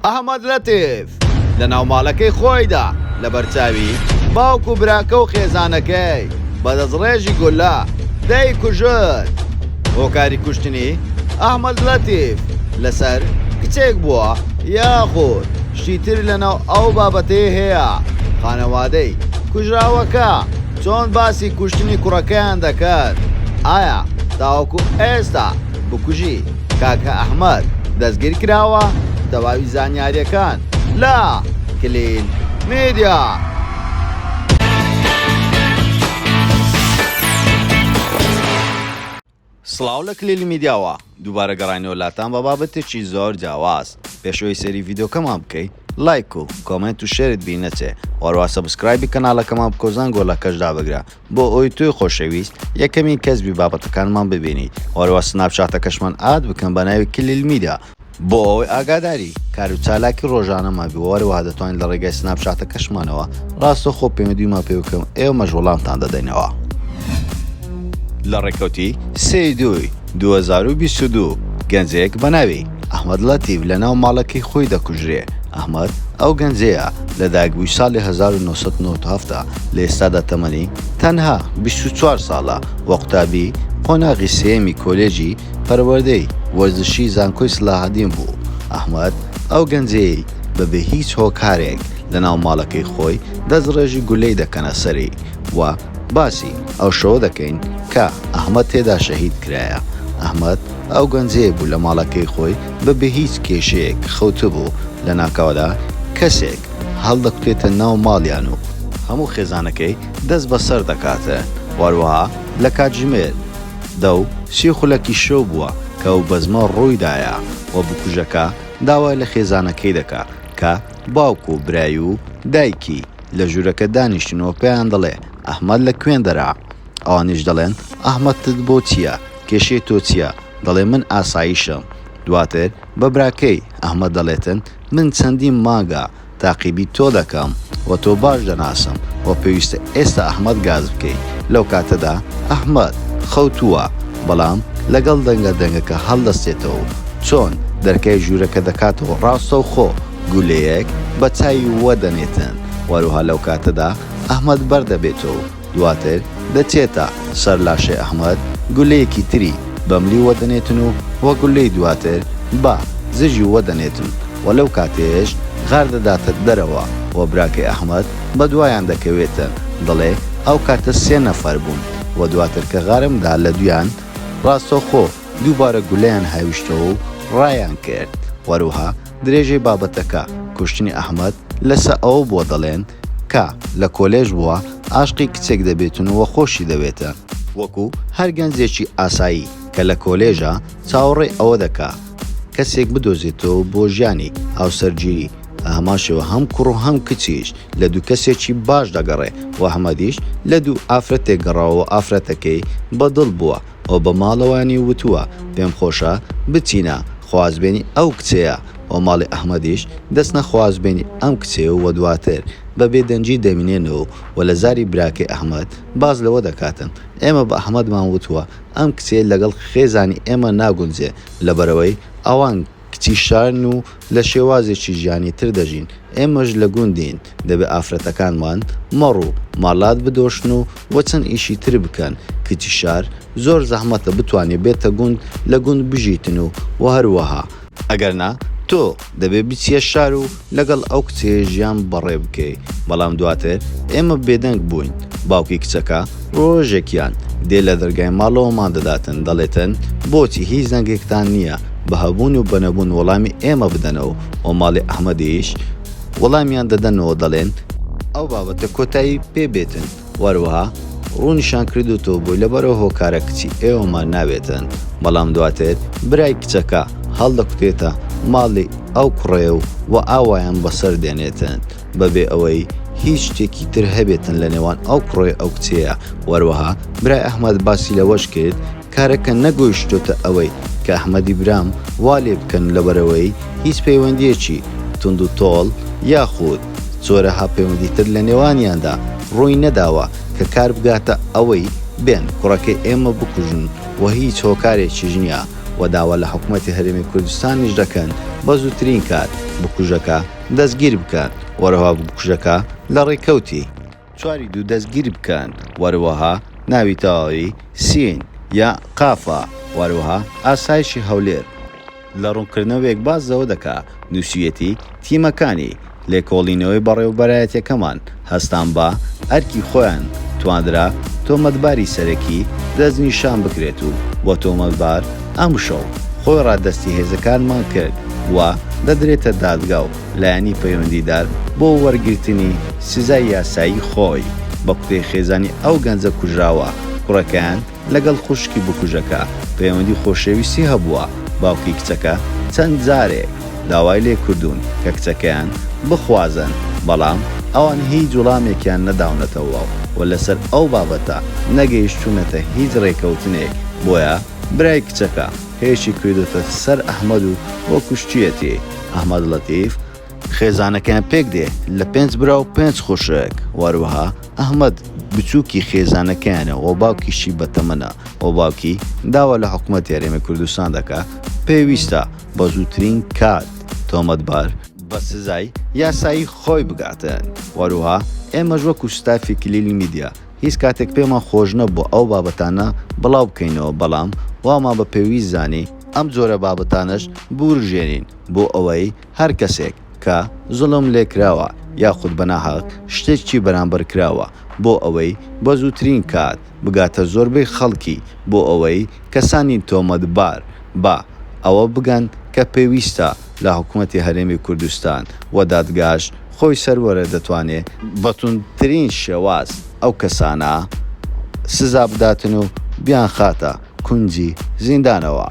ئەحمەد لەتیف لە ناو ماڵەکەی خۆیدا لە بەرچاوی باوک و براکە و خێزانەکەی بەدەستڕێژی گولا دەیکوژت. هۆکاری کوشتنی ئەحمەد لەتیف لەسەر کچێک بووە یاخود شتیتر لەناو ئەو بابەتەیە هەیە. خانەوادەی کوژراوەکە چۆن باسی کوشتنی کوڕەکەیان دەکات؟ ئایا تاوەکو ئێستا بکوژی کاکە ئەحمەد دەستگیر کراوە؟ تەواوی زانیاریەکان لە کلیل میدیا. سڵاو لە کلیل میدیاوە دووبارە گەڕانەوە لاتان بە بابەتێکی زۆر جیاواز. پێشەوەی سەری ڤیدیۆکەمان بکەیت لایک و کۆمنت و شێرت بینەچێ، وەروە سەبسکرایبی کەناڵەکەمان بکۆزان گۆڵەکەشدا بگرە بۆ ئەوی توی خۆشەویست یەکەمین کەسبی بابەتەکانمان ببینیت، وەروە سناپچاتەکەشمان ئاد بکەن بە ناوی کلیل میدیا بۆ ئەوەی ئاگاداری کار و چالاکی ڕۆژانەمان بی، وەروە دەتوانین لە ڕێگای سناپچاتەکەشمانەوە ڕاستەخۆ پەیوەندیمان پێ بکەم ئێوەمەش وەڵامتان دەدەینەوە. لە ڕێکەوتی 3/2/2022 گەنجەیەک بە ناوی ئەحمەد لەتیف لە ناو ماڵەکەی خۆی دەکوژرێ. ئەحمەد ئەو گەنجەیە لە داگبووی ساڵی 1997 لە ئێستادا تەمەنی تەنها 24 ساڵە وە قوتابی قۆناغی سێمی کۆلێجی پەروەردەی وەرزشی زانکۆی سلاحەدین بوو. ئەحمەد ئەو گەنجەیە بەبێ هیچ هۆکارێک لە ناو ماڵەکەی خۆی دەستڕێژی گولەی دەکەنە سەری و باسی ئەو شەوە دەکەین کە ئەحمەد تێدا شەهید کرایە. ئەحمەد ئەو گەنجەیە بوو لە ماڵەکەی خۆی بەبێ هیچ کێشەیەک خەوتە بوو لە ناکاوەدا کەسێک هەڵدەکوتێتە ناو ماڵیان و هەموو خێزانەکەی دەست بەسەر دەکاتە. وەروەها لە کاتژمێر 10:30 شەو بووە کە ئەو بەزمە ڕوویدایە و بکوژەکە داوای لە خێزانەکەی دەکات کە باوک و برای و دایکی لە ژوورەکە دانیشتنەوە پێیان دەڵێ ئەحمەد لە کوێن دەرا. ئەوانیش دەڵێن ئەحمەدت بۆ چییە؟ کێشەی تۆ چییە؟ دەڵێ من ئاساییشم. دواتر بە براکەی ئەحمەد دەڵێتن من چەندین مانگە تاقیبی تۆ دەکەم و تۆ باش دەناسم و پێویستە ئێستا ئەحمەد گاز بکەیت. لەو کاتەدا ئەحمەد خەوتووە، بەڵام لەگەڵ دەنگەکە هەڵدەستێتەوە چۆن دەرکای ژوورەکە دەکاتەوە ڕاستە و خۆ گولەیەک بە چاوی وەدەنێتن. وەروها لەو کاتەدا ئەحمەد بەردەبێتەوە، دواتر دەچێتە سەر لاشێ ئەحمەد گولەیەکی تری بەملی وەدەنێتن و وە گولەی دواتر بە زژی وەدەنێتن و لەو کاتێش غار دەداتە دەرەوە و براکەی ئەحمەد بە دوایان دەکەوێتن. دەڵێ ئەو کاتە 3 نەفەر بوون و دواتر کە غارمدا لە دویان ڕاستەوخۆ دووبارە گولەیان هاویشتەوە و ڕایان کرد. وەروها درێژەی بابەتەکە کوشتنی ئەحمەد لەسەر ئەوە بۆ دەڵێن کە لە کۆلێژ بووە عاشقی کچێک دەبێتن و خۆشی دەوێتە، وەکو هەر گەنجێکی ئاسایی کە لە کۆلێژە چاوەڕێ ئەوە دەکا کەسێک بدۆزێتەوە بۆ ژیانی هاوسەرگیری. ئەماشەوە هەم کوڕ و هەم کچیش لە دوو کەسێکی باش دەگەڕێ و ئەحمەدیش لە دوو ئافرەتێک گەڕاوە ئافرەتەکەی بەدڵ بووە و بە ماڵەوانی وتووە پێم خۆشە بچینە خوازبێنی ئەو کچەیە و ماڵی ئەحمەدیش دەستنە خوازبێنی ئەم کچەیە و دواتر بە بێدەنجی دەمینێنەوە و لە زاری براکەی ئەحمەد باز لەوە دەکاتن ئێمە بە ئەحمەدمان وتووە ئەم کچێ لەگەڵ خێزانی ئێمە ناگونجێ لەبەرەوەی ئەوان کچی شارن و لە شێوازێکی ژیانی تر دەژین، ئێمەش لە گوندین دەبێ ئافرەتەکانمان مەڕ و ماڵات بدۆشن و وە چەند ئیشی تر بکەن. کچی شار زۆر زەحمەتە بتوانێت بێتە گوند لە گوند بژیتن و هەروەها ئەگەرنا تۆ دەبێ بچیە شار و لەگەڵ ئەو کچێ ژیان بەڕێ بکەی. بەڵام دواتر ئێمە بێدەنگ بووین. باوکی کچەکە ڕۆژێکیان دێ لە دەرگای ماڵەوەمان دەداتن دەڵێتن بۆچی هیچ زەنگێکتان نییە بەهەبوون و بەنەبوون وەڵامی ئێمە بدەنەوە و ماڵی ئەحمەدیش وەڵامیان دەدەنەوە دەڵێن ئەو بابەتە کۆتایی پێ بێتن. وەروەها ڕوونیشان کردوتەوە بۆی لەبەرەوە هۆکارە کچی ئێوەمان ناوێتن. بەڵام دواتر برای کچەکە هەڵدەکوتێتە ماڵی ئەو کوڕێ و ئاوایان بەسەر دێنێتن بەبێ ئەوەی هیچ شتێکی تر هەبێتن لە نێوان ئەو کوڕێ ئەو کچەیە. وەروەها برای ئەحمەد باسی لەوەش کرد کارەکە نەگۆیشتۆتە ئەوەی کە ئەحمەدی برام وا لێ بکەن لەبەرەوەی هیچ پەیوەندیەکی تند و تۆڵ یاخود چۆرەها پەیوەندیتر لە نێوانیاندا ڕووی نەداوە کە کار بگاتە ئەوەی بێن کوڕەکەی ئێمە بکوژن و هیچ هۆکارێکیش نییە. و داوا لە حکوومەتی هەرێمی کوردستانیش دەکەن بە زووترین کات بکوژەکە دەستگیر بکەن وەرەوە بکوژەکە لە ڕێکەوتی چواری دوو دەستگیر بکەن وەروەها ناوی تەواوی سین یا قافە وەروەها ئاسایشی هەولێر لە ڕوونکردنەوەیەک بازەوە دەکا نووسیەتی تیمەکانی لێکۆڵینەوەی بەڕێوەبەرایەتیەکەمان هەستان بە ئەرکی خۆیان توانرا تۆمەتباری سەرەکی دەستنیشان بکرێت و بۆ تۆمەتبار ئەم شەو خۆی ڕاددەستی هێزەکانمان کرد و دەدرێتە دادگا و لایەنی پەیوەندیدار بۆ وەرگرتنی سزای یاسایی خۆی بە قوتەی خێزانی ئەو گەنجە کوژراوە کوڕەکەیان لەگەڵ خوشکی بکوژەکە پەیوەندی خۆشەویستی هەبووە باوکی کچەکە چەند جارێک داوای لێ کردوون کە کچەکەیان بخوازن بەڵام ئەوان هیچ وەڵامێکیان نەداونەتەوە و لەسەر ئەو بابەتە نەگەیشتوونەتە هیچ ڕێکەوتنێک بۆیە برای کچەکە هێشی کردوتە سەر ئەحمەد و بۆ کوشتیەتی ئەحمەد لەتیف خێزانەکەیان پێک دێ لە 5 برا و 5 خوشک وەروەها ئەحمەد بچووکی خێزانەکەیانە و باوکیشی بەتەمەنە و باوکی داوا لە حکوومەتی هەرێمی کوردستان دەکا پێویستە بە زووترین کات تۆمەتبار بە سزای یاسایی خۆی بگاتن وەروها ئێمەش وەکو ستافی کلیلی میدیا هیچ کاتێک پێمان خۆش نەبوو ئەو بابەتانە بڵاو بکەینەوە بەڵام واما بە پێویست زانی ئەم جۆرە بابەتانش بورژێنین بۆ ئەوەی هەر کەسێک کە زوڵم لێکراوە یاخود بەناحەق شتێکی بەرامبەر کراوە بۆ ئەوەی بە زووترین کات بگاتە زۆربەی خەڵکی بۆ ئەوەی کەسانی تۆمەتبار بە ئەوە بگەن کە پێویستە لە حکوومەتی هەرێمی کوردستان و دادگاش خۆی سەروەرە دەتوانێت بەتونترین شێواز ئەو کەسانە سزا بداتن و بیان خاتە کونجی زیندانەوە.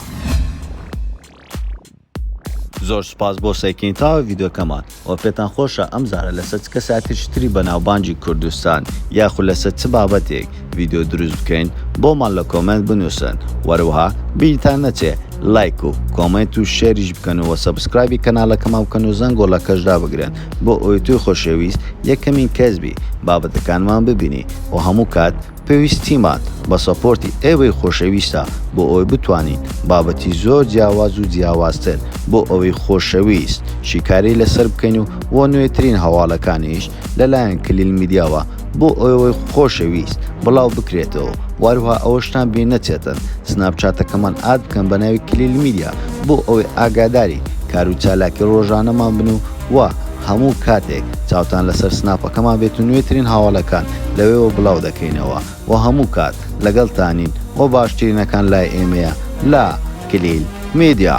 زۆر سوپاس بۆ سەیرکردنی تاوە ڤیدۆکەمان و پێتان خۆشە ئەم زارە لەسەر چ کەساتیشتری بەناوبانگی کوردستان یاخود لەسەر چ بابەتێک ڤیدۆ دروست بکەین بۆمان لە کۆمنت بنووسن وەروەها بیرتان نەچێ لایک و کۆمنت و شێریش بکەن و سەبسکرایبی کەناڵەکەمان بکەن و زەنگۆڵەکەشدا بگرن بۆ ئەوەی توی خۆشەویست یەکەمین کەسبی بابەتەکانمان ببینی و هەموو کات پێویستیمان بە سەپۆرتی ئێوەی خۆشەویستە بۆ ئەوەی بتوانین بابەتی زۆر جیاواز و جیاوازتر بۆ ئەوەی خۆشەویست شیکاری لەسەر بکەین و بۆ نوێترین هەواڵەکانیش لەلایەن کلیل میدیاوە بۆ ئەوەی خۆشەویست بڵاو بکرێتەوە وەروها ئەوەشتان بێ نەچێتن سناپچاتەکەمان ئاد بکەن بە ناوی کلیل میدیا بۆ ئەوەی ئاگاداری کار و چالاکی ڕۆژانەمان بن و هەموو کاتێک چاوتان لەسەر سناپەکەمان بێت و نوێترین هاوڵەکان لەوێەوە بڵاو دەکەینەوە و هەموو کات لەگەڵتانین و باشترینەکان لای ئێمەیە لا کلیل میدیا.